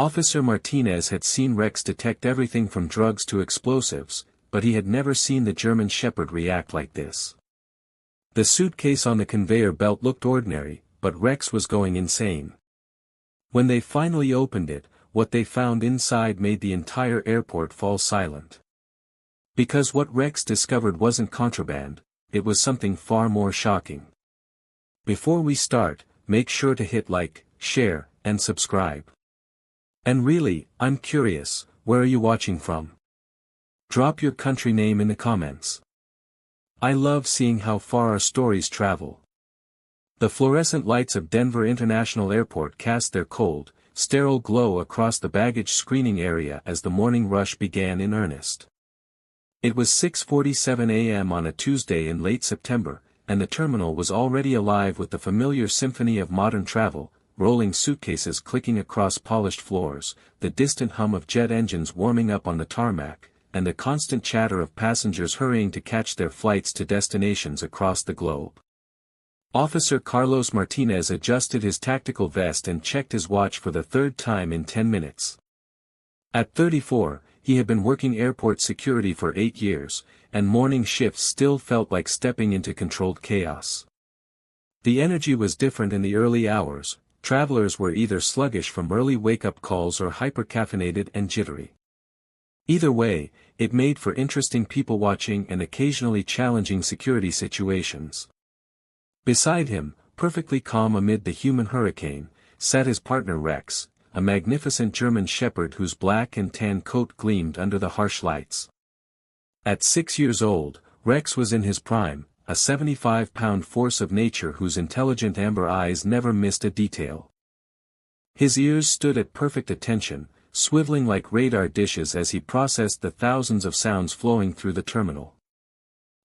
Officer Martinez had seen Rex detect everything from drugs to explosives, but he had never seen the German Shepherd react like this. The suitcase on the conveyor belt looked ordinary, but Rex was going insane. When they finally opened it, what they found inside made the entire airport fall silent. Because what Rex discovered wasn't contraband, it was something far more shocking. Before we start, make sure to hit like, share, and subscribe. And really, I'm curious, where are you watching from? Drop your country name in the comments. I love seeing how far our stories travel. The fluorescent lights of Denver International Airport cast their cold, sterile glow across the baggage screening area as the morning rush began in earnest. It was 6:47 a.m. on a Tuesday in late September, and the terminal was already alive with the familiar symphony of modern travel, rolling suitcases clicking across polished floors, the distant hum of jet engines warming up on the tarmac, and the constant chatter of passengers hurrying to catch their flights to destinations across the globe. Officer Carlos Martinez adjusted his tactical vest and checked his watch for the third time in 10 minutes. At 34, he had been working airport security for 8 years, and morning shifts still felt like stepping into controlled chaos. The energy was different in the early hours. Travelers were either sluggish from early wake-up calls or hyper-caffeinated and jittery. Either way, it made for interesting people-watching and occasionally challenging security situations. Beside him, perfectly calm amid the human hurricane, sat his partner Rex, a magnificent German Shepherd whose black and tan coat gleamed under the harsh lights. At 6 years old, Rex was in his prime, a 75-pound force of nature whose intelligent amber eyes never missed a detail. His ears stood at perfect attention, swiveling like radar dishes as he processed the thousands of sounds flowing through the terminal.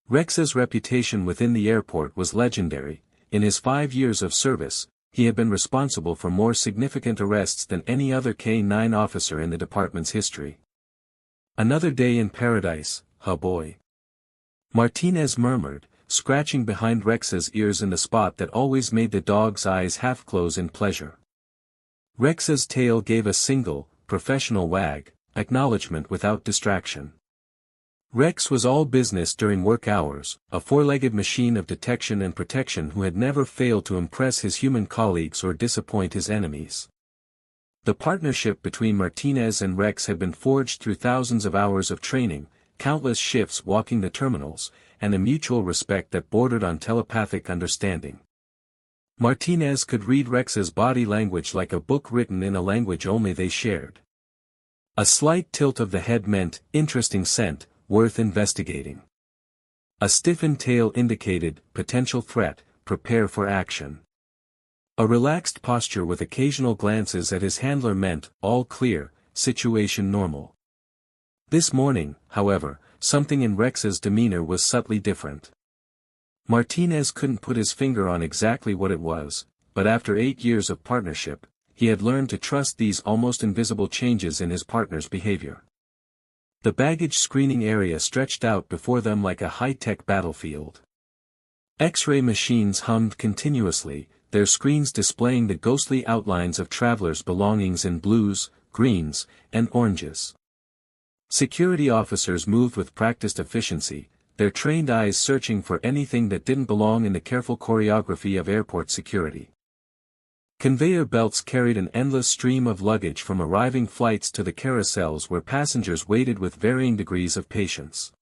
Rex's reputation within the airport was legendary. In his 5 years of service, he had been responsible for more significant arrests than any other K-9 officer in the department's history. "Another day in paradise, huh boy?" Martinez murmured, scratching behind Rex's ears in the spot that always made the dog's eyes half close in pleasure. Rex's tail gave a single, professional wag, acknowledgement without distraction. Rex was all business during work hours, a four-legged machine of detection and protection who had never failed to impress his human colleagues or disappoint his enemies. The partnership between Martinez and Rex had been forged through thousands of hours of training, countless shifts walking the terminals, and a mutual respect that bordered on telepathic understanding. Martinez could read Rex's body language like a book written in a language only they shared. A slight tilt of the head meant, interesting scent, worth investigating. A stiffened tail indicated, potential threat, prepare for action. A relaxed posture with occasional glances at his handler meant, all clear, situation normal. This morning, however, something in Rex's demeanor was subtly different. Martinez couldn't put his finger on exactly what it was, but after 8 years of partnership, he had learned to trust these almost invisible changes in his partner's behavior. The baggage screening area stretched out before them like a high-tech battlefield. X-ray machines hummed continuously, their screens displaying the ghostly outlines of travelers' belongings in blues, greens, and oranges. Security officers moved with practiced efficiency, their trained eyes searching for anything that didn't belong in the careful choreography of airport security. Conveyor belts carried an endless stream of luggage from arriving flights to the carousels where passengers waited with varying degrees of patience.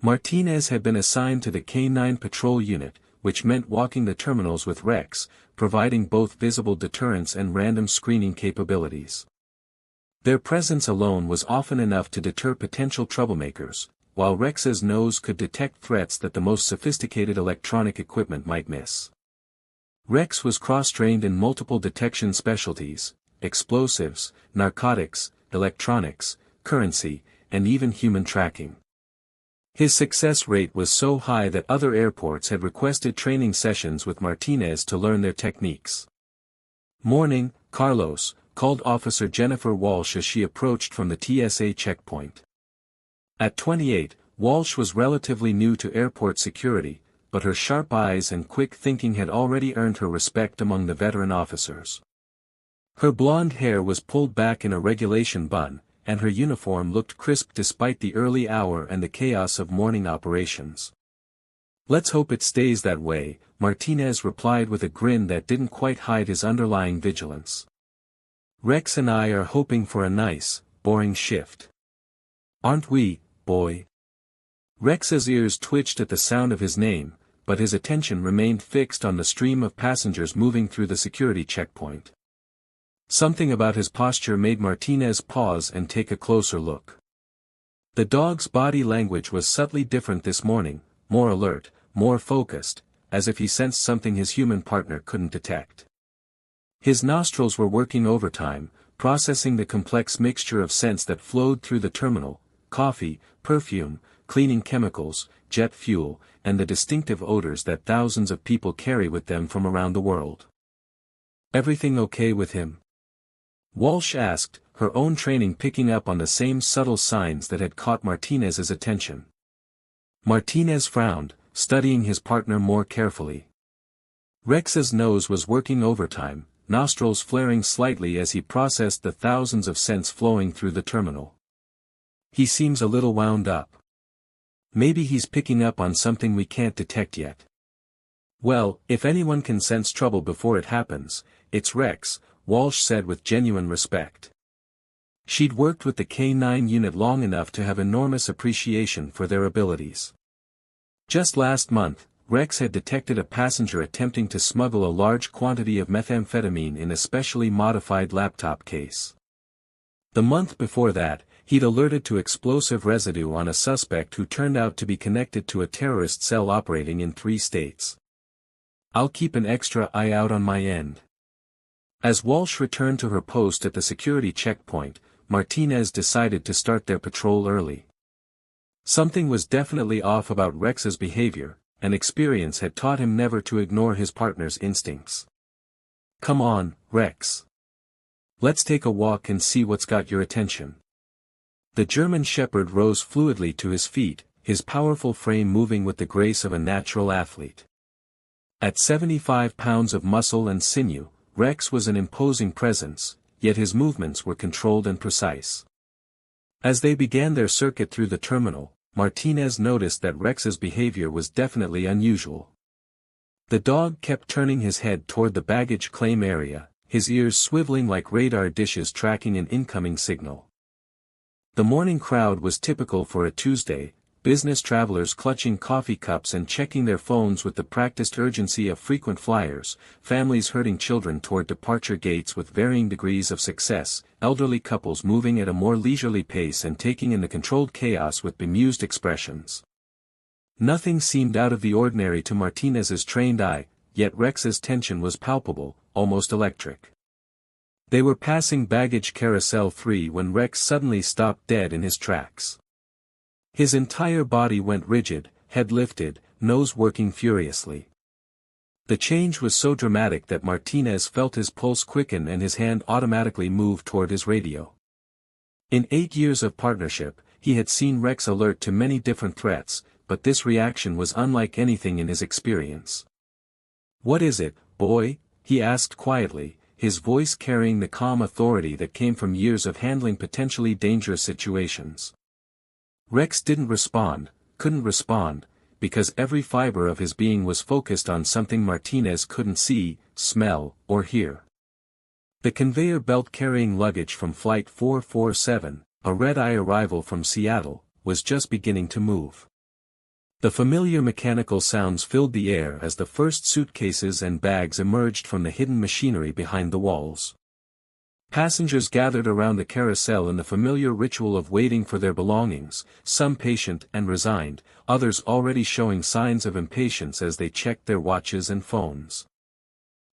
Martinez had been assigned to the K-9 patrol unit, which meant walking the terminals with Rex, providing both visible deterrence and random screening capabilities. Their presence alone was often enough to deter potential troublemakers, while Rex's nose could detect threats that the most sophisticated electronic equipment might miss. Rex was cross-trained in multiple detection specialties: explosives, narcotics, electronics, currency, and even human tracking. His success rate was so high that other airports had requested training sessions with Martinez to learn their techniques. "Morning, Carlos," called Officer Jennifer Walsh as she approached from the TSA checkpoint. At 28, Walsh was relatively new to airport security, but her sharp eyes and quick thinking had already earned her respect among the veteran officers. Her blonde hair was pulled back in a regulation bun, and her uniform looked crisp despite the early hour and the chaos of morning operations. "Let's hope it stays that way," Martinez replied with a grin that didn't quite hide his underlying vigilance. "Rex and I are hoping for a nice, boring shift. Aren't we, boy?" Rex's ears twitched at the sound of his name, but his attention remained fixed on the stream of passengers moving through the security checkpoint. Something about his posture made Martinez pause and take a closer look. The dog's body language was subtly different this morning, more alert, more focused, as if he sensed something his human partner couldn't detect. His nostrils were working overtime, processing the complex mixture of scents that flowed through the terminal: coffee, perfume, cleaning chemicals, jet fuel, and the distinctive odors that thousands of people carry with them from around the world. "Everything okay with him?" Walsh asked, her own training picking up on the same subtle signs that had caught Martinez's attention. Martinez frowned, studying his partner more carefully. Rex's nose was working overtime, nostrils flaring slightly as he processed the thousands of scents flowing through the terminal. "He seems a little wound up. Maybe he's picking up on something we can't detect yet." "Well, if anyone can sense trouble before it happens, it's Rex," Walsh said with genuine respect. She'd worked with the K-9 unit long enough to have enormous appreciation for their abilities. Just last month, Rex had detected a passenger attempting to smuggle a large quantity of methamphetamine in a specially modified laptop case. The month before that, he'd alerted to explosive residue on a suspect who turned out to be connected to a terrorist cell operating in 3 states. "I'll keep an extra eye out on my end." As Walsh returned to her post at the security checkpoint, Martinez decided to start their patrol early. Something was definitely off about Rex's behavior, and experience had taught him never to ignore his partner's instincts. "Come on, Rex. Let's take a walk and see what's got your attention." The German Shepherd rose fluidly to his feet, his powerful frame moving with the grace of a natural athlete. At 75 pounds of muscle and sinew, Rex was an imposing presence, yet his movements were controlled and precise. As they began their circuit through the terminal, Martinez noticed that Rex's behavior was definitely unusual. The dog kept turning his head toward the baggage claim area, his ears swiveling like radar dishes tracking an incoming signal. The morning crowd was typical for a Tuesday, business travelers clutching coffee cups and checking their phones with the practiced urgency of frequent flyers, families herding children toward departure gates with varying degrees of success, elderly couples moving at a more leisurely pace and taking in the controlled chaos with bemused expressions. Nothing seemed out of the ordinary to Martinez's trained eye, yet Rex's tension was palpable, almost electric. They were passing baggage carousel 3 when Rex suddenly stopped dead in his tracks. His entire body went rigid, head lifted, nose working furiously. The change was so dramatic that Martinez felt his pulse quicken and his hand automatically move toward his radio. In 8 years of partnership, he had seen Rex alert to many different threats, but this reaction was unlike anything in his experience. "What is it, boy?" he asked quietly, his voice carrying the calm authority that came from years of handling potentially dangerous situations. Rex didn't respond, couldn't respond, because every fiber of his being was focused on something Martinez couldn't see, smell, or hear. The conveyor belt carrying luggage from Flight 447, a red-eye arrival from Seattle, was just beginning to move. The familiar mechanical sounds filled the air as the first suitcases and bags emerged from the hidden machinery behind the walls. Passengers gathered around the carousel in the familiar ritual of waiting for their belongings, some patient and resigned, others already showing signs of impatience as they checked their watches and phones.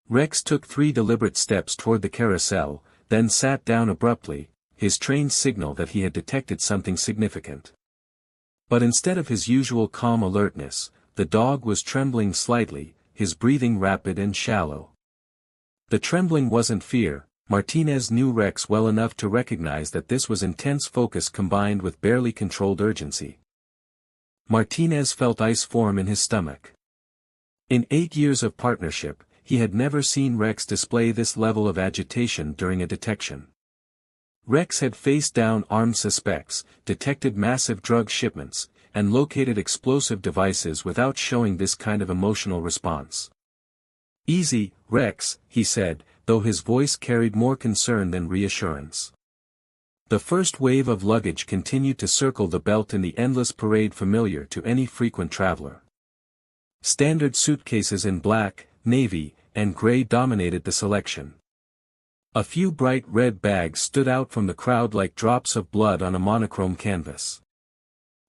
Rex took 3 deliberate steps toward the carousel, then sat down abruptly, his trained signal that he had detected something significant. But instead of his usual calm alertness, the dog was trembling slightly, his breathing rapid and shallow. The trembling wasn't fear. Martinez knew Rex well enough to recognize that this was intense focus combined with barely controlled urgency. Martinez felt ice form in his stomach. In 8 years of partnership, he had never seen Rex display this level of agitation during a detection. Rex had faced down armed suspects, detected massive drug shipments, and located explosive devices without showing this kind of emotional response. "Easy, Rex," he said, though his voice carried more concern than reassurance. The first wave of luggage continued to circle the belt in the endless parade familiar to any frequent traveler. Standard suitcases in black, navy, and gray dominated the selection. A few bright red bags stood out from the crowd like drops of blood on a monochrome canvas.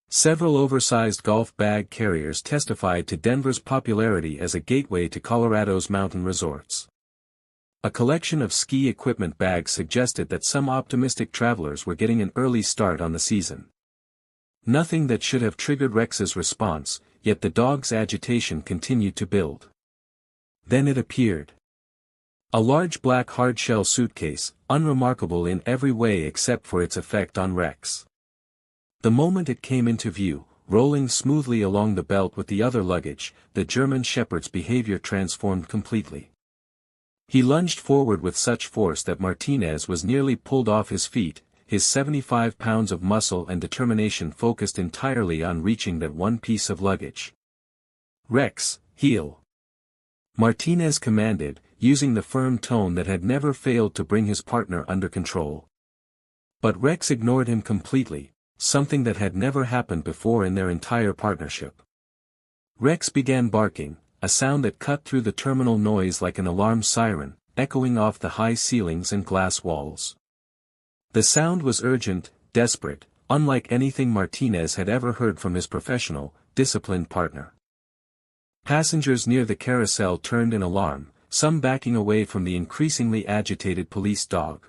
Several oversized golf bag carriers testified to Denver's popularity as a gateway to Colorado's mountain resorts. A collection of ski equipment bags suggested that some optimistic travelers were getting an early start on the season. Nothing that should have triggered Rex's response, yet the dog's agitation continued to build. Then it appeared. A large black hardshell suitcase, unremarkable in every way except for its effect on Rex. The moment it came into view, rolling smoothly along the belt with the other luggage, the German Shepherd's behavior transformed completely. He lunged forward with such force that Martinez was nearly pulled off his feet, his 75 pounds of muscle and determination focused entirely on reaching that one piece of luggage. "Rex, heel!" Martinez commanded, using the firm tone that had never failed to bring his partner under control. But Rex ignored him completely, something that had never happened before in their entire partnership. Rex began barking, a sound that cut through the terminal noise like an alarm siren, echoing off the high ceilings and glass walls. The sound was urgent, desperate, unlike anything Martinez had ever heard from his professional, disciplined partner. Passengers near the carousel turned in alarm, some backing away from the increasingly agitated police dog.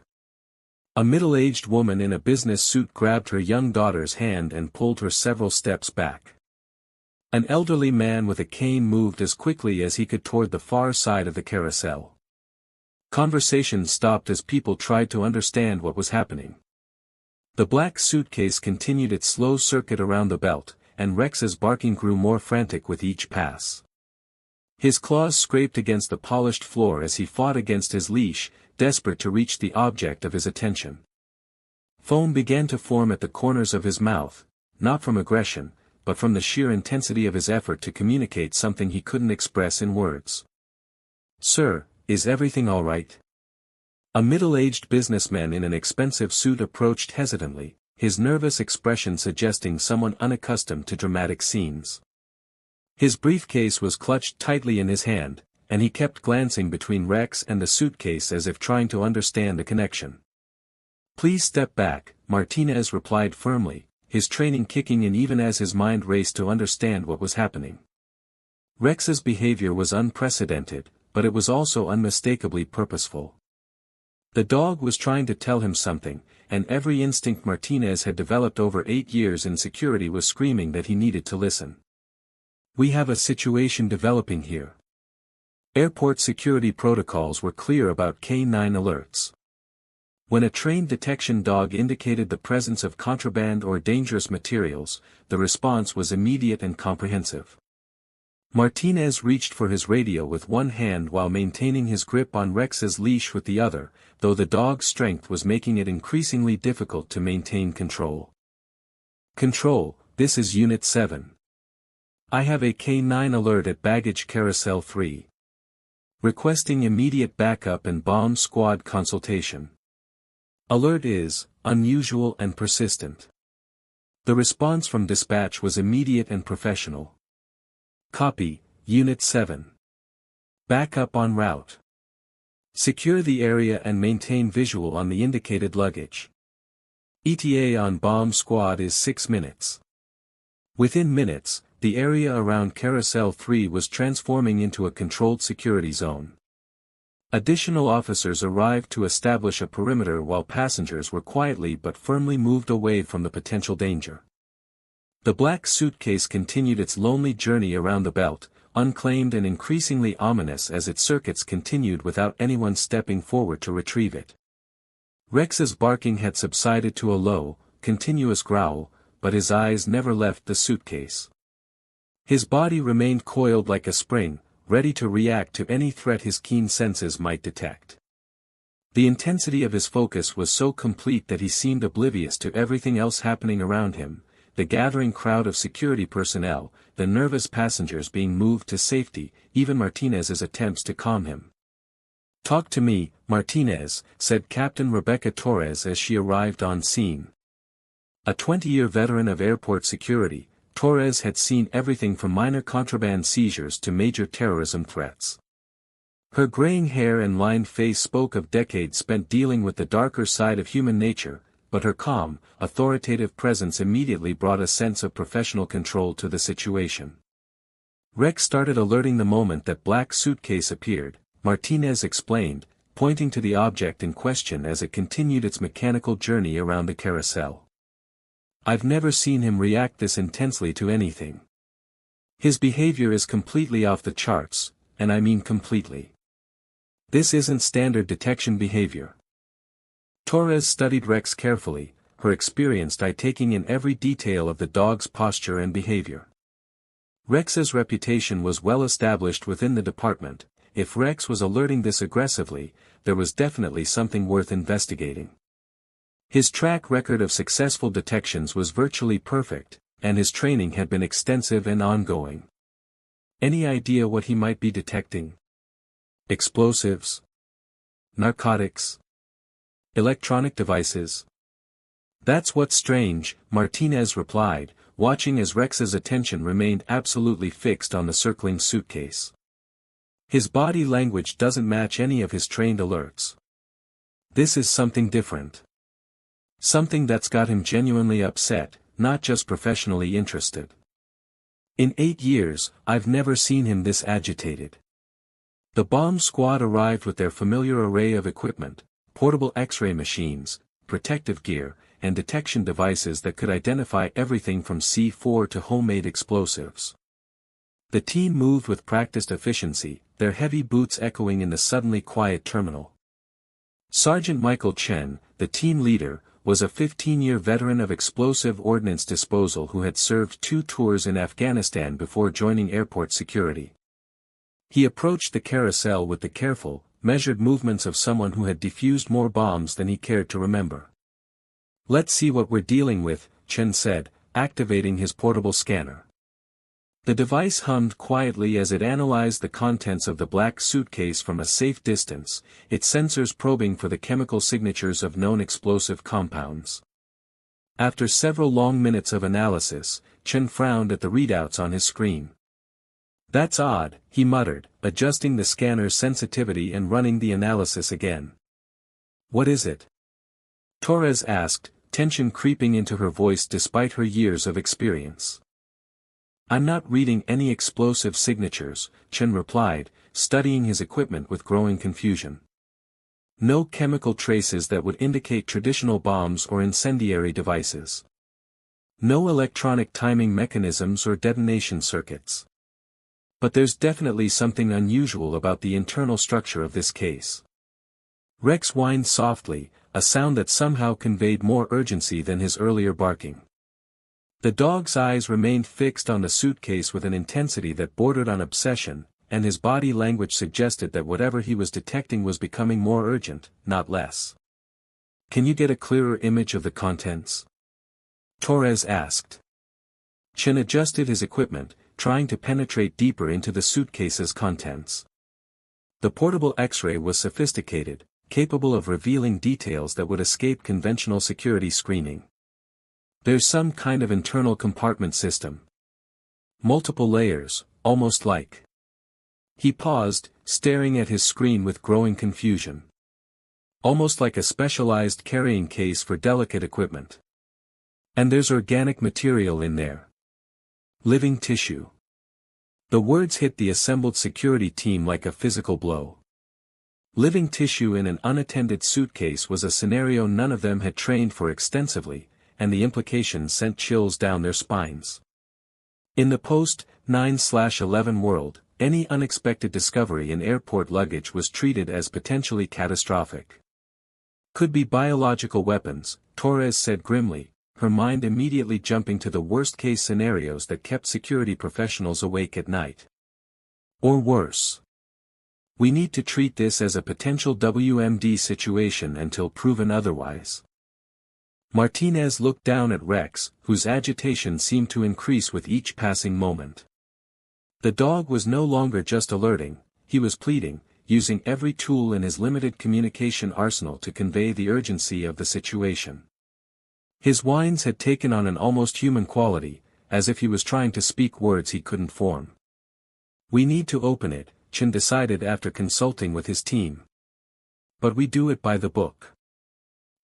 A middle-aged woman in a business suit grabbed her young daughter's hand and pulled her several steps back. An elderly man with a cane moved as quickly as he could toward the far side of the carousel. Conversation stopped as people tried to understand what was happening. The black suitcase continued its slow circuit around the belt, and Rex's barking grew more frantic with each pass. His claws scraped against the polished floor as he fought against his leash, desperate to reach the object of his attention. Foam began to form at the corners of his mouth, not from aggression, but from the sheer intensity of his effort to communicate something he couldn't express in words. "Sir, is everything all right?" A middle-aged businessman in an expensive suit approached hesitantly, his nervous expression suggesting someone unaccustomed to dramatic scenes. His briefcase was clutched tightly in his hand, and he kept glancing between Rex and the suitcase as if trying to understand the connection. "Please step back," Martinez replied firmly, his training kicking in even as his mind raced to understand what was happening. Rex's behavior was unprecedented, but it was also unmistakably purposeful. The dog was trying to tell him something, and every instinct Martinez had developed over 8 years in security was screaming that he needed to listen. "We have a situation developing here." Airport security protocols were clear about K9 alerts. When a trained detection dog indicated the presence of contraband or dangerous materials, the response was immediate and comprehensive. Martinez reached for his radio with one hand while maintaining his grip on Rex's leash with the other, though the dog's strength was making it increasingly difficult to maintain control. "Control, this is Unit 7. I have a K9 alert at Baggage Carousel 3. Requesting immediate backup and bomb squad consultation. Alert is unusual and persistent." The response from dispatch was immediate and professional. "Copy, Unit 7. Backup en route. Secure the area and maintain visual on the indicated luggage. ETA on bomb squad is 6 minutes." Within minutes, the area around Carousel 3 was transforming into a controlled security zone. Additional officers arrived to establish a perimeter while passengers were quietly but firmly moved away from the potential danger. The black suitcase continued its lonely journey around the belt, unclaimed and increasingly ominous as its circuits continued without anyone stepping forward to retrieve it. Rex's barking had subsided to a low, continuous growl, but his eyes never left the suitcase. His body remained coiled like a spring, ready to react to any threat his keen senses might detect. The intensity of his focus was so complete that he seemed oblivious to everything else happening around him, the gathering crowd of security personnel, the nervous passengers being moved to safety, even Martinez's attempts to calm him. "Talk to me, Martinez," said Captain Rebecca Torres as she arrived on scene. A 20-year veteran of airport security, Torres had seen everything from minor contraband seizures to major terrorism threats. Her graying hair and lined face spoke of decades spent dealing with the darker side of human nature, but her calm, authoritative presence immediately brought a sense of professional control to the situation. Rex started alerting the moment that Black Suitcase appeared, Martinez explained, pointing to the object in question as it continued its mechanical journey around the carousel. "I've never seen him react this intensely to anything. His behavior is completely off the charts, and I mean completely. This isn't standard detection behavior." Torres studied Rex carefully, her experienced eye taking in every detail of the dog's posture and behavior. Rex's reputation was well established within the department. If Rex was alerting this aggressively, there was definitely something worth investigating. His track record of successful detections was virtually perfect, and his training had been extensive and ongoing. Any idea what he might be detecting? Explosives? Narcotics? Electronic devices? "That's what's strange," Martinez replied, watching as Rex's attention remained absolutely fixed on the circling suitcase. "His body language doesn't match any of his trained alerts. This is something different. Something that's got him genuinely upset, not just professionally interested. In 8 years, I've never seen him this agitated." The bomb squad arrived with their familiar array of equipment, portable X-ray machines, protective gear, and detection devices that could identify everything from C4 to homemade explosives. The team moved with practiced efficiency, their heavy boots echoing in the suddenly quiet terminal. Sergeant Michael Chen, the team leader, was a 15-year veteran of explosive ordnance disposal who had served 2 tours in Afghanistan before joining airport security. He approached the carousel with the careful, measured movements of someone who had defused more bombs than he cared to remember. "Let's see what we're dealing with," Chen said, activating his portable scanner. The device hummed quietly as it analyzed the contents of the black suitcase from a safe distance, its sensors probing for the chemical signatures of known explosive compounds. After several long minutes of analysis, Chen frowned at the readouts on his screen. "That's odd," he muttered, adjusting the scanner's sensitivity and running the analysis again. "What is it?" Torres asked, tension creeping into her voice despite her years of experience. "I'm not reading any explosive signatures," Chen replied, studying his equipment with growing confusion. "No chemical traces that would indicate traditional bombs or incendiary devices. No electronic timing mechanisms or detonation circuits. But there's definitely something unusual about the internal structure of this case." Rex whined softly, a sound that somehow conveyed more urgency than his earlier barking. The dog's eyes remained fixed on the suitcase with an intensity that bordered on obsession, and his body language suggested that whatever he was detecting was becoming more urgent, not less. "Can you get a clearer image of the contents?" Torres asked. Chen adjusted his equipment, trying to penetrate deeper into the suitcase's contents. The portable X-ray was sophisticated, capable of revealing details that would escape conventional security screening. "There's some kind of internal compartment system. Multiple layers, almost like..." He paused, staring at his screen with growing confusion. "Almost like a specialized carrying case for delicate equipment. And there's organic material in there. Living tissue." The words hit the assembled security team like a physical blow. Living tissue in an unattended suitcase was a scenario none of them had trained for extensively, and the implications sent chills down their spines. In the post-9/11 world, any unexpected discovery in airport luggage was treated as potentially catastrophic. "Could be biological weapons," Torres said grimly, her mind immediately jumping to the worst-case scenarios that kept security professionals awake at night. Or worse. We need to treat this as a potential WMD situation until proven otherwise. Martinez looked down at Rex, whose agitation seemed to increase with each passing moment. The dog was no longer just alerting, he was pleading, using every tool in his limited communication arsenal to convey the urgency of the situation. His whines had taken on an almost human quality, as if he was trying to speak words he couldn't form. "We need to open it," Chen decided after consulting with his team. "But we do it by the book.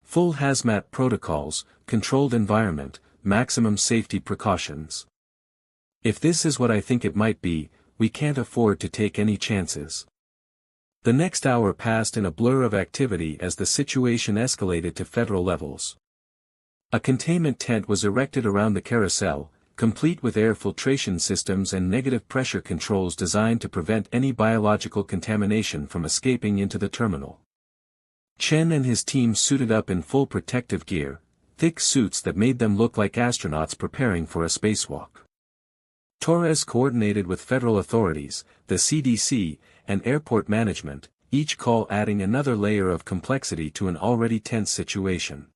Full hazmat protocols, controlled environment, maximum safety precautions. If this is what I think it might be, we can't afford to take any chances." The next hour passed in a blur of activity as the situation escalated to federal levels. A containment tent was erected around the carousel, complete with air filtration systems and negative pressure controls designed to prevent any biological contamination from escaping into the terminal. Chen and his team suited up in full protective gear, thick suits that made them look like astronauts preparing for a spacewalk. Torres coordinated with federal authorities, the CDC, and airport management, each call adding another layer of complexity to an already tense situation.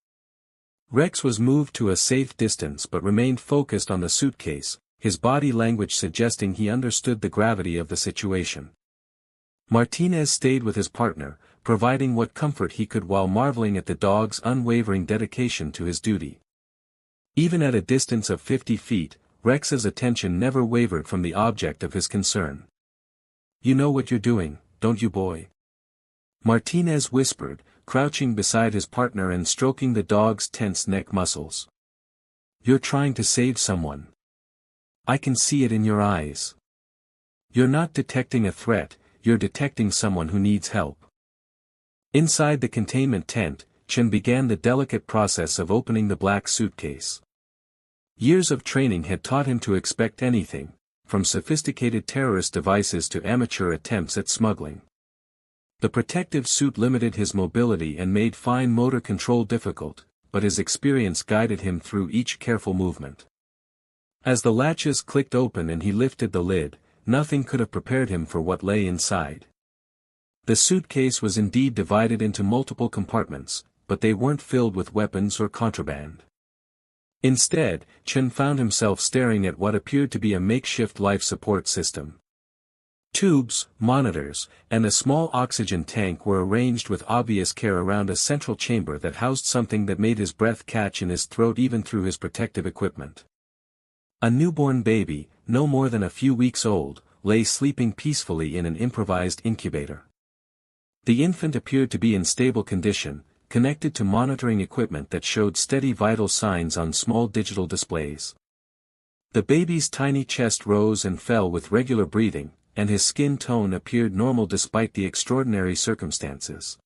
Rex was moved to a safe distance but remained focused on the suitcase, his body language suggesting he understood the gravity of the situation. Martinez stayed with his partner, providing what comfort he could while marveling at the dog's unwavering dedication to his duty. Even at a distance of 50 feet, Rex's attention never wavered from the object of his concern. "You know what you're doing, don't you, boy?" Martinez whispered, crouching beside his partner and stroking the dog's tense neck muscles. "You're trying to save someone. I can see it in your eyes. You're not detecting a threat, you're detecting someone who needs help." Inside the containment tent, Chen began the delicate process of opening the black suitcase. Years of training had taught him to expect anything, from sophisticated terrorist devices to amateur attempts at smuggling. The protective suit limited his mobility and made fine motor control difficult, but his experience guided him through each careful movement. As the latches clicked open and he lifted the lid, nothing could have prepared him for what lay inside. The suitcase was indeed divided into multiple compartments, but they weren't filled with weapons or contraband. Instead, Chen found himself staring at what appeared to be a makeshift life support system. Tubes, monitors, and a small oxygen tank were arranged with obvious care around a central chamber that housed something that made his breath catch in his throat even through his protective equipment. A newborn baby, no more than a few weeks old, lay sleeping peacefully in an improvised incubator. The infant appeared to be in stable condition, connected to monitoring equipment that showed steady vital signs on small digital displays. The baby's tiny chest rose and fell with regular breathing, and his skin tone appeared normal despite the extraordinary circumstances.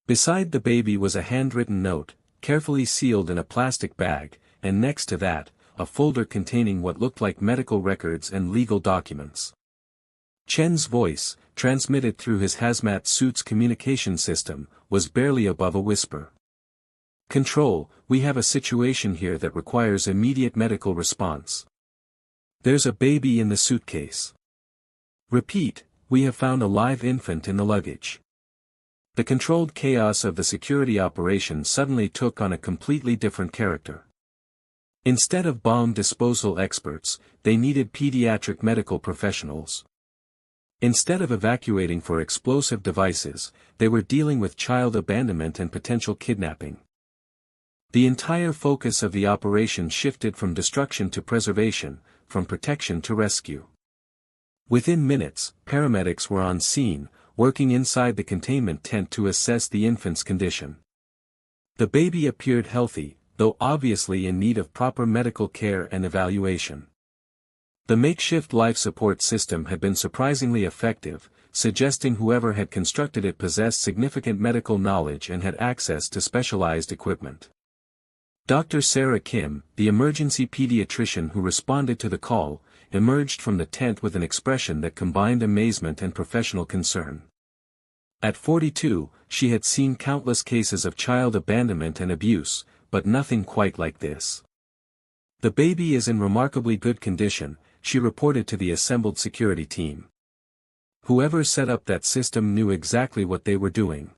Beside the baby was a handwritten note, carefully sealed in a plastic bag, and next to that, a folder containing what looked like medical records and legal documents. Chen's voice, transmitted through his hazmat suit's communication system, was barely above a whisper. "Control, we have a situation here that requires immediate medical response. There's a baby in the suitcase. Repeat, we have found a live infant in the luggage." The controlled chaos of the security operation suddenly took on a completely different character. Instead of bomb disposal experts, they needed pediatric medical professionals. Instead of evacuating for explosive devices, they were dealing with child abandonment and potential kidnapping. The entire focus of the operation shifted from destruction to preservation, from protection to rescue. Within minutes, paramedics were on scene, working inside the containment tent to assess the infant's condition. The baby appeared healthy, though obviously in need of proper medical care and evaluation. The makeshift life support system had been surprisingly effective, suggesting whoever had constructed it possessed significant medical knowledge and had access to specialized equipment. Dr. Sarah Kim, the emergency pediatrician who responded to the call, emerged from the tent with an expression that combined amazement and professional concern. At 42, she had seen countless cases of child abandonment and abuse, but nothing quite like this. "The baby is in remarkably good condition," she reported to the assembled security team. Whoever set up that system knew exactly what they were doing.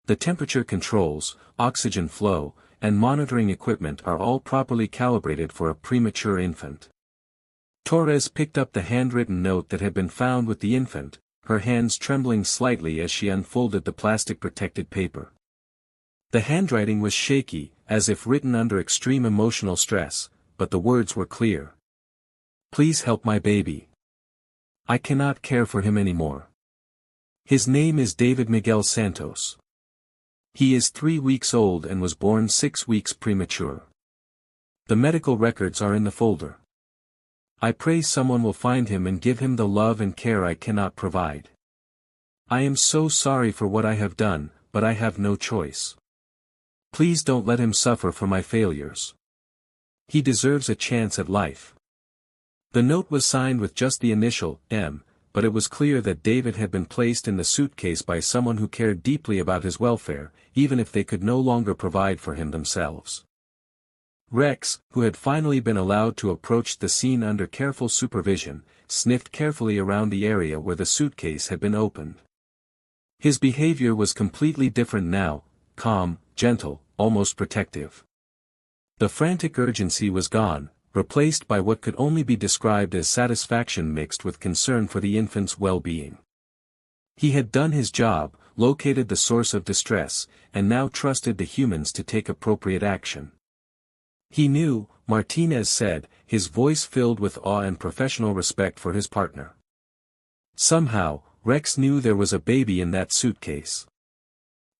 The temperature controls, oxygen flow, and monitoring equipment are all properly calibrated for a premature infant. Torres picked up the handwritten note that had been found with the infant, her hands trembling slightly as she unfolded the plastic-protected paper. The handwriting was shaky, as if written under extreme emotional stress, but the words were clear. "Please help my baby. I cannot care for him anymore. His name is David Miguel Santos. He is 3 weeks old and was born 6 weeks premature. The medical records are in the folder. I pray someone will find him and give him the love and care I cannot provide. I am so sorry for what I have done, but I have no choice. Please don't let him suffer for my failures. He deserves a chance at life." The note was signed with just the initial, M, but it was clear that David had been placed in the suitcase by someone who cared deeply about his welfare, even if they could no longer provide for him themselves. Rex, who had finally been allowed to approach the scene under careful supervision, sniffed carefully around the area where the suitcase had been opened. His behavior was completely different now, calm, gentle, almost protective. The frantic urgency was gone, replaced by what could only be described as satisfaction mixed with concern for the infant's well-being. He had done his job, located the source of distress, and now trusted the humans to take appropriate action. He knew, Martinez said, his voice filled with awe and professional respect for his partner. Somehow, Rex knew there was a baby in that suitcase.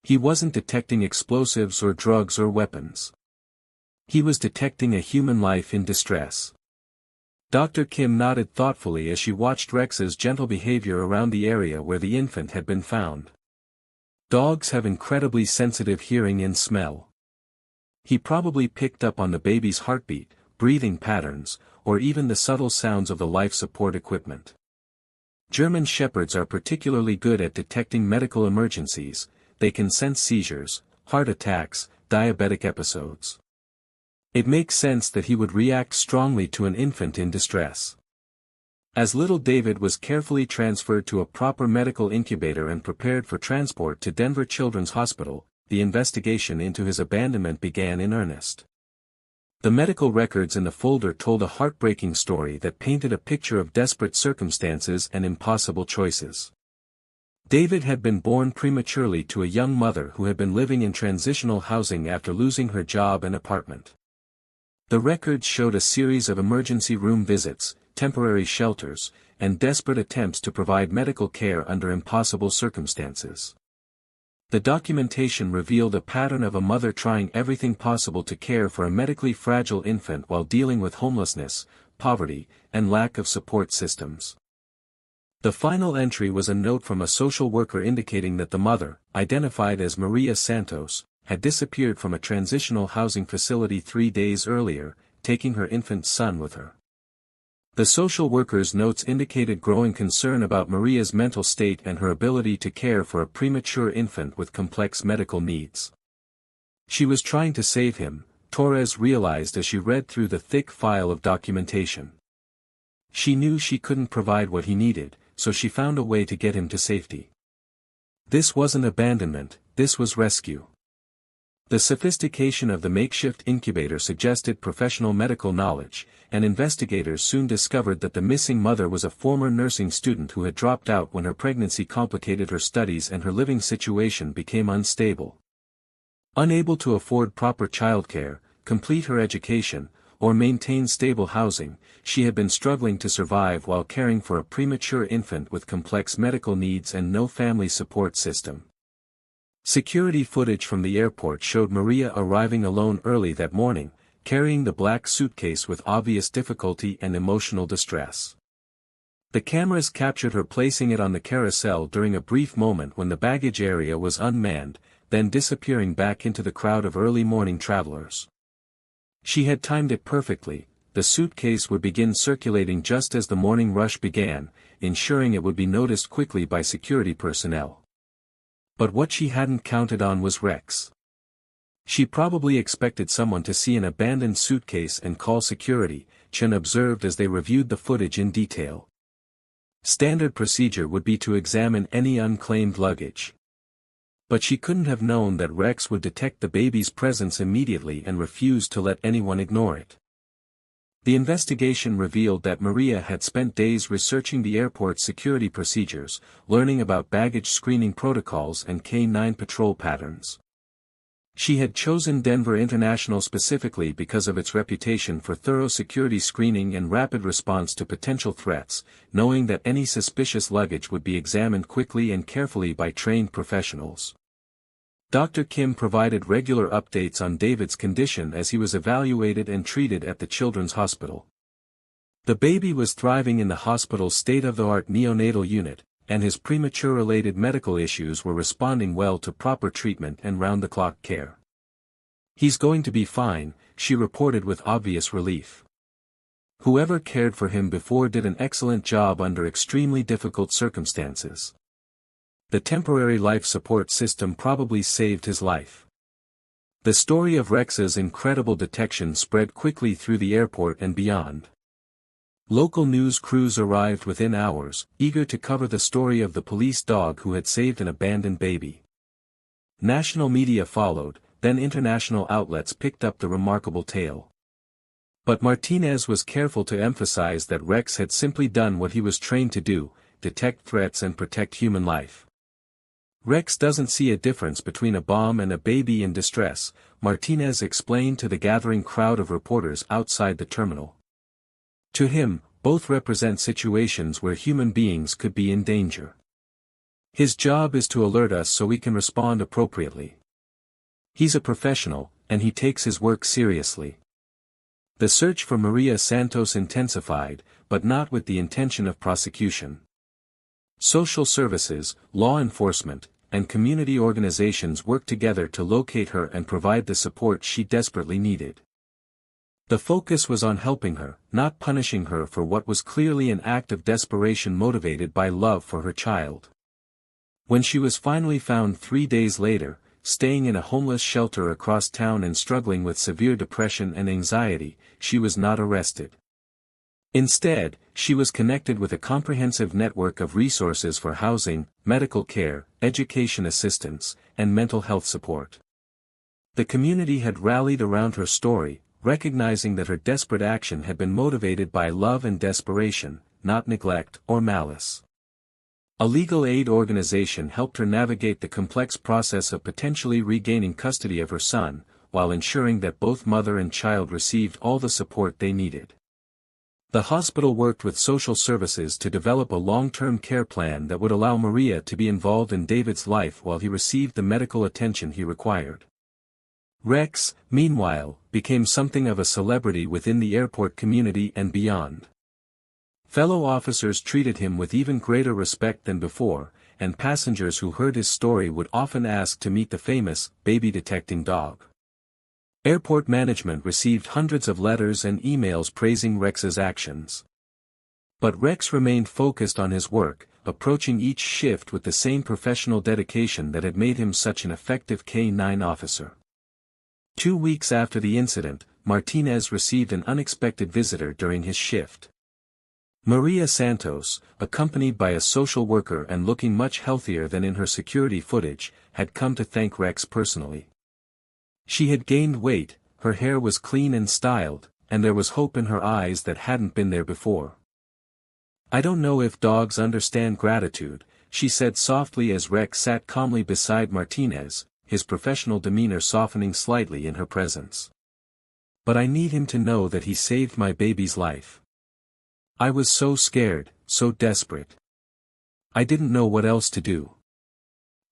He wasn't detecting explosives or drugs or weapons. He was detecting a human life in distress. Dr. Kim nodded thoughtfully as she watched Rex's gentle behavior around the area where the infant had been found. Dogs have incredibly sensitive hearing and smell. He probably picked up on the baby's heartbeat, breathing patterns, or even the subtle sounds of the life support equipment. German Shepherds are particularly good at detecting medical emergencies. They can sense seizures, heart attacks, diabetic episodes. It makes sense that he would react strongly to an infant in distress. As little David was carefully transferred to a proper medical incubator and prepared for transport to Denver Children's Hospital, the investigation into his abandonment began in earnest. The medical records in the folder told a heartbreaking story that painted a picture of desperate circumstances and impossible choices. David had been born prematurely to a young mother who had been living in transitional housing after losing her job and apartment. The records showed a series of emergency room visits, temporary shelters, and desperate attempts to provide medical care under impossible circumstances. The documentation revealed a pattern of a mother trying everything possible to care for a medically fragile infant while dealing with homelessness, poverty, and lack of support systems. The final entry was a note from a social worker indicating that the mother, identified as Maria Santos, had disappeared from a transitional housing facility 3 days earlier, taking her infant son with her. The social worker's notes indicated growing concern about Maria's mental state and her ability to care for a premature infant with complex medical needs. She was trying to save him, Torres realized as she read through the thick file of documentation. She knew she couldn't provide what he needed, so she found a way to get him to safety. This wasn't abandonment, this was rescue. The sophistication of the makeshift incubator suggested professional medical knowledge, and investigators soon discovered that the missing mother was a former nursing student who had dropped out when her pregnancy complicated her studies and her living situation became unstable. Unable to afford proper childcare, complete her education, or maintain stable housing, she had been struggling to survive while caring for a premature infant with complex medical needs and no family support system. Security footage from the airport showed Maria arriving alone early that morning, carrying the black suitcase with obvious difficulty and emotional distress. The cameras captured her placing it on the carousel during a brief moment when the baggage area was unmanned, then disappearing back into the crowd of early morning travelers. She had timed it perfectly. The suitcase would begin circulating just as the morning rush began, ensuring it would be noticed quickly by security personnel. But what she hadn't counted on was Rex. She probably expected someone to see an abandoned suitcase and call security, Chen observed as they reviewed the footage in detail. Standard procedure would be to examine any unclaimed luggage. But she couldn't have known that Rex would detect the baby's presence immediately and refuse to let anyone ignore it. The investigation revealed that Maria had spent days researching the airport's security procedures, learning about baggage screening protocols and K-9 patrol patterns. She had chosen Denver International specifically because of its reputation for thorough security screening and rapid response to potential threats, knowing that any suspicious luggage would be examined quickly and carefully by trained professionals. Dr. Kim provided regular updates on David's condition as he was evaluated and treated at the Children's Hospital. The baby was thriving in the hospital's state-of-the-art neonatal unit, and his premature-related medical issues were responding well to proper treatment and round-the-clock care. "He's going to be fine," she reported with obvious relief. Whoever cared for him before did an excellent job under extremely difficult circumstances. The temporary life support system probably saved his life. The story of Rex's incredible detection spread quickly through the airport and beyond. Local news crews arrived within hours, eager to cover the story of the police dog who had saved an abandoned baby. National media followed, then international outlets picked up the remarkable tale. But Martinez was careful to emphasize that Rex had simply done what he was trained to do: detect threats and protect human life. "Rex doesn't see a difference between a bomb and a baby in distress," Martinez explained to the gathering crowd of reporters outside the terminal. "To him, both represent situations where human beings could be in danger. His job is to alert us so we can respond appropriately. He's a professional, and he takes his work seriously." The search for Maria Santos intensified, but not with the intention of prosecution. Social services, law enforcement, and community organizations worked together to locate her and provide the support she desperately needed. The focus was on helping her, not punishing her for what was clearly an act of desperation motivated by love for her child. When she was finally found 3 days later, staying in a homeless shelter across town and struggling with severe depression and anxiety, she was not arrested. Instead, she was connected with a comprehensive network of resources for housing, medical care, education assistance, and mental health support. The community had rallied around her story, recognizing that her desperate action had been motivated by love and desperation, not neglect or malice. A legal aid organization helped her navigate the complex process of potentially regaining custody of her son, while ensuring that both mother and child received all the support they needed. The hospital worked with social services to develop a long-term care plan that would allow Maria to be involved in David's life while he received the medical attention he required. Rex, meanwhile, became something of a celebrity within the airport community and beyond. Fellow officers treated him with even greater respect than before, and passengers who heard his story would often ask to meet the famous, baby-detecting dog. Airport management received hundreds of letters and emails praising Rex's actions. But Rex remained focused on his work, approaching each shift with the same professional dedication that had made him such an effective K-9 officer. 2 weeks after the incident, Martinez received an unexpected visitor during his shift. Maria Santos, accompanied by a social worker and looking much healthier than in her security footage, had come to thank Rex personally. She had gained weight, her hair was clean and styled, and there was hope in her eyes that hadn't been there before. "I don't know if dogs understand gratitude," she said softly as Rex sat calmly beside Martinez, his professional demeanor softening slightly in her presence. "But I need him to know that he saved my baby's life. I was so scared, so desperate. I didn't know what else to do.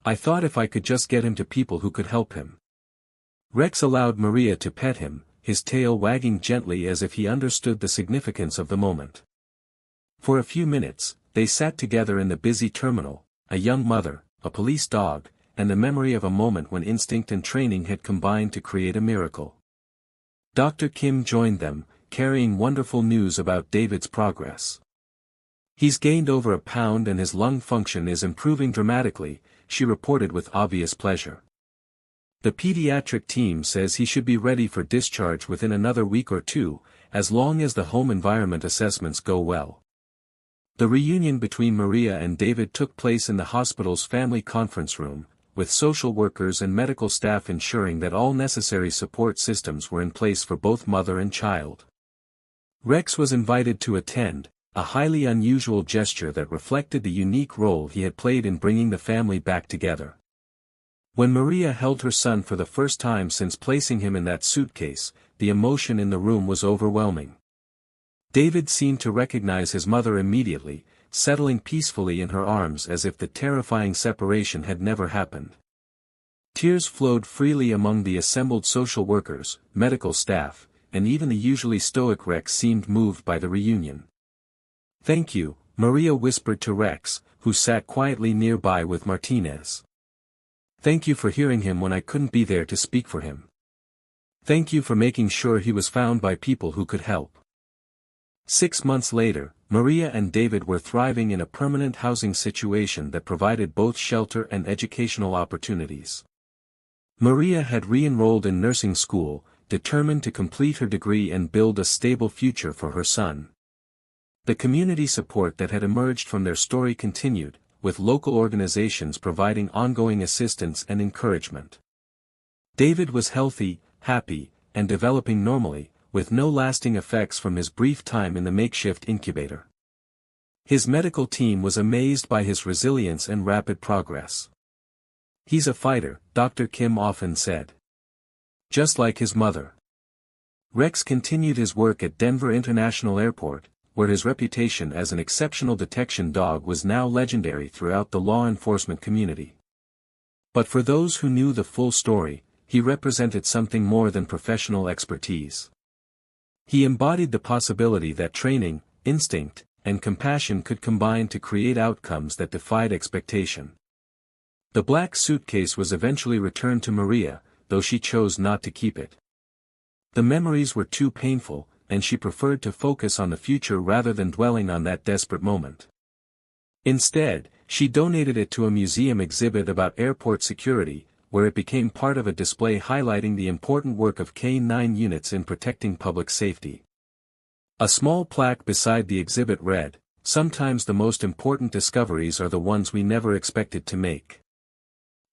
I thought if I could just get him to people who could help him." Rex allowed Maria to pet him, his tail wagging gently as if he understood the significance of the moment. For a few minutes, they sat together in the busy terminal, a young mother, a police dog, and the memory of a moment when instinct and training had combined to create a miracle. Dr. Kim joined them, carrying wonderful news about David's progress. "He's gained over a pound and his lung function is improving dramatically," she reported with obvious pleasure. "The pediatric team says he should be ready for discharge within another week or two, as long as the home environment assessments go well." The reunion between Maria and David took place in the hospital's family conference room, with social workers and medical staff ensuring that all necessary support systems were in place for both mother and child. Rex was invited to attend, a highly unusual gesture that reflected the unique role he had played in bringing the family back together. When Maria held her son for the first time since placing him in that suitcase, the emotion in the room was overwhelming. David seemed to recognize his mother immediately, settling peacefully in her arms as if the terrifying separation had never happened. Tears flowed freely among the assembled social workers, medical staff, and even the usually stoic Rex seemed moved by the reunion. "Thank you," Maria whispered to Rex, who sat quietly nearby with Martinez. "Thank you for hearing him when I couldn't be there to speak for him. Thank you for making sure he was found by people who could help." 6 months later, Maria and David were thriving in a permanent housing situation that provided both shelter and educational opportunities. Maria had re-enrolled in nursing school, determined to complete her degree and build a stable future for her son. The community support that had emerged from their story continued, with local organizations providing ongoing assistance and encouragement. David was healthy, happy, and developing normally, with no lasting effects from his brief time in the makeshift incubator. His medical team was amazed by his resilience and rapid progress. "He's a fighter," Dr. Kim often said. Just like his mother. Rex continued his work at Denver International Airport, where his reputation as an exceptional detection dog was now legendary throughout the law enforcement community. But for those who knew the full story, he represented something more than professional expertise. He embodied the possibility that training, instinct, and compassion could combine to create outcomes that defied expectation. The black suitcase was eventually returned to Maria, though she chose not to keep it. The memories were too painful, and she preferred to focus on the future rather than dwelling on that desperate moment. Instead, she donated it to a museum exhibit about airport security, where it became part of a display highlighting the important work of K-9 units in protecting public safety. A small plaque beside the exhibit read, "Sometimes the most important discoveries are the ones we never expected to make."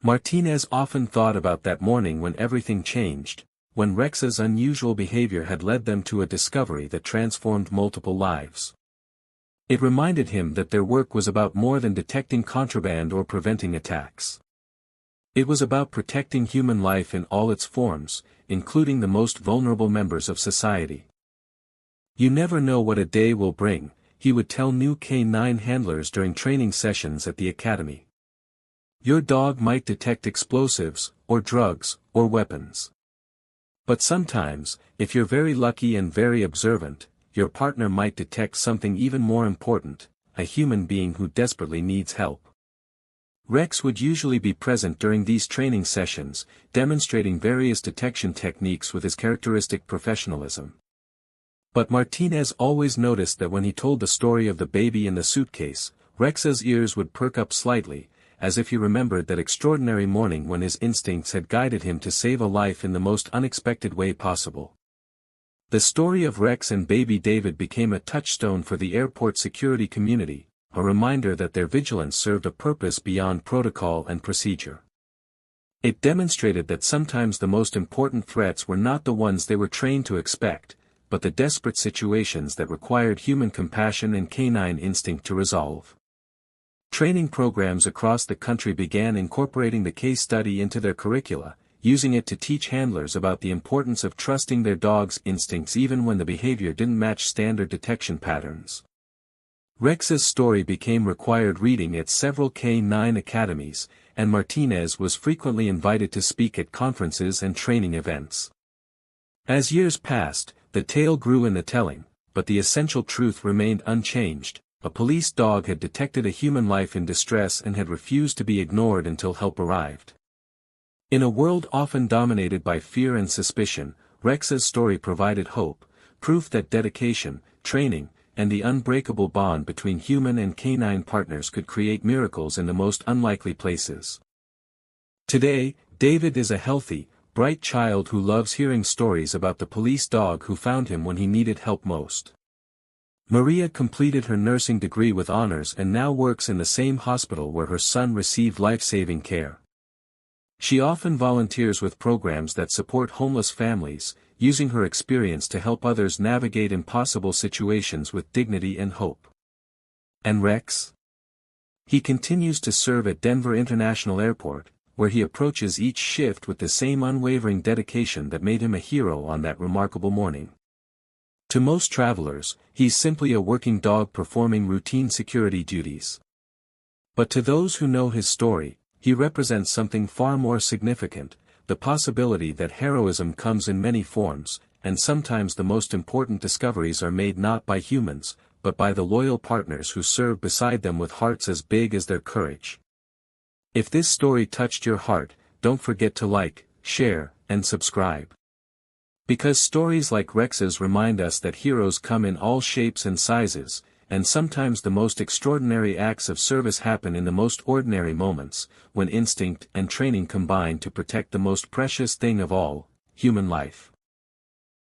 Martinez often thought about that morning when everything changed, when Rex's unusual behavior had led them to a discovery that transformed multiple lives. It reminded him that their work was about more than detecting contraband or preventing attacks. It was about protecting human life in all its forms, including the most vulnerable members of society. "You never know what a day will bring," he would tell new K-9 handlers during training sessions at the academy. "Your dog might detect explosives, or drugs, or weapons. But sometimes, if you're very lucky and very observant, your partner might detect something even more important, a human being who desperately needs help." Rex would usually be present during these training sessions, demonstrating various detection techniques with his characteristic professionalism. But Martinez always noticed that when he told the story of the baby in the suitcase, Rex's ears would perk up slightly, as if he remembered that extraordinary morning when his instincts had guided him to save a life in the most unexpected way possible. The story of Rex and baby David became a touchstone for the airport security community, a reminder that their vigilance served a purpose beyond protocol and procedure. It demonstrated that sometimes the most important threats were not the ones they were trained to expect, but the desperate situations that required human compassion and canine instinct to resolve. Training programs across the country began incorporating the case study into their curricula, using it to teach handlers about the importance of trusting their dog's instincts even when the behavior didn't match standard detection patterns. Rex's story became required reading at several K-9 academies, and Martinez was frequently invited to speak at conferences and training events. As years passed, the tale grew in the telling, but the essential truth remained unchanged. A police dog had detected a human life in distress and had refused to be ignored until help arrived. In a world often dominated by fear and suspicion, Rex's story provided hope, proof that dedication, training, and the unbreakable bond between human and canine partners could create miracles in the most unlikely places. Today, David is a healthy, bright child who loves hearing stories about the police dog who found him when he needed help most. Maria completed her nursing degree with honors and now works in the same hospital where her son received life-saving care. She often volunteers with programs that support homeless families, using her experience to help others navigate impossible situations with dignity and hope. And Rex? He continues to serve at Denver International Airport, where he approaches each shift with the same unwavering dedication that made him a hero on that remarkable morning. To most travelers, he's simply a working dog performing routine security duties. But to those who know his story, he represents something far more significant, the possibility that heroism comes in many forms, and sometimes the most important discoveries are made not by humans, but by the loyal partners who serve beside them with hearts as big as their courage. If this story touched your heart, don't forget to like, share, and subscribe. Because stories like Rex's remind us that heroes come in all shapes and sizes, and sometimes the most extraordinary acts of service happen in the most ordinary moments, when instinct and training combine to protect the most precious thing of all, human life.